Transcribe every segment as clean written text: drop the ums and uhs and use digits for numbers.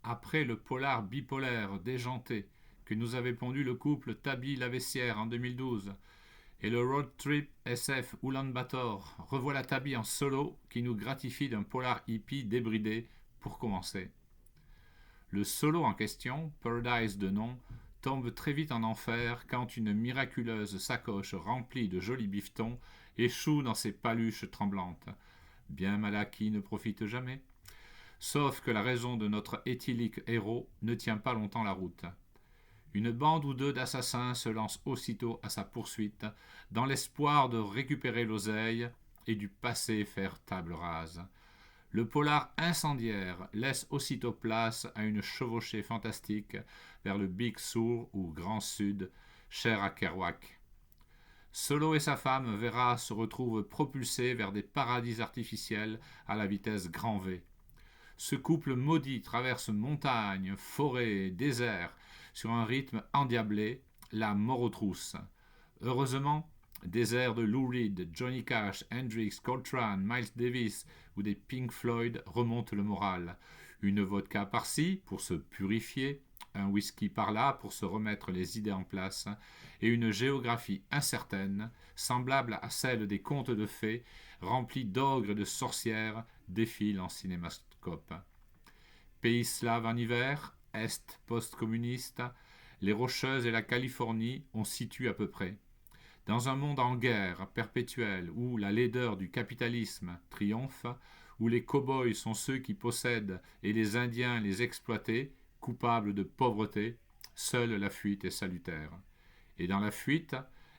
Après le polar bipolaire déjanté que nous avait pondu le couple Tabi-Lavessière en 2012 et le road trip SF Ulaanbaatar, revoilà Tabi en solo qui nous gratifie d'un polar hippie débridé pour commencer. Le solo en question, Paradise de nom, tombe très vite en enfer quand une miraculeuse sacoche remplie de jolis bifetons échoue dans ses paluches tremblantes. Bien mal acquis ne profite jamais. Sauf que la raison de notre éthylique héros ne tient pas longtemps la route. Une bande ou deux d'assassins se lance aussitôt à sa poursuite, dans l'espoir de récupérer l'oseille et du passé faire table rase. Le polar incendiaire laisse aussitôt place à une chevauchée fantastique vers le Big Sur ou Grand Sud, cher à Kerouac. Solo et sa femme, Vera, se retrouvent propulsés vers des paradis artificiels à la vitesse grand V. Ce couple maudit traverse montagnes, forêts, déserts, sur un rythme endiablé, la mort aux trousses. Heureusement, des airs de Lou Reed, Johnny Cash, Hendrix, Coltrane, Miles Davis ou des Pink Floyd remontent le moral. Une vodka par-ci pour se purifier, un whisky par-là pour se remettre les idées en place, et une géographie incertaine, semblable à celle des contes de fées, remplie d'ogres et de sorcières, défile en cinémascope. Pays slave en hiver, Est post-communiste, les Rocheuses et la Californie on situe à peu près. Dans un monde en guerre perpétuelle où la laideur du capitalisme triomphe, où les cow-boys sont ceux qui possèdent et les Indiens les exploités, coupables de pauvreté, seule la fuite est salutaire. Et dans la fuite,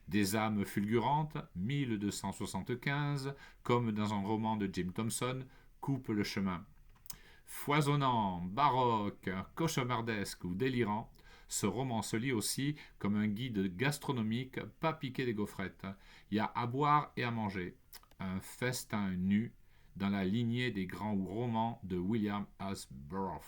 des âmes fulgurantes, 1275, comme dans un roman de Jim Thompson, coupent le chemin. Foisonnant, baroque, cauchemardesque ou délirant, ce roman se lit aussi comme un guide gastronomique pas piqué des gaufrettes. Il y a à boire et à manger. Un festin nu dans la lignée des grands romans de William Hasbrouck.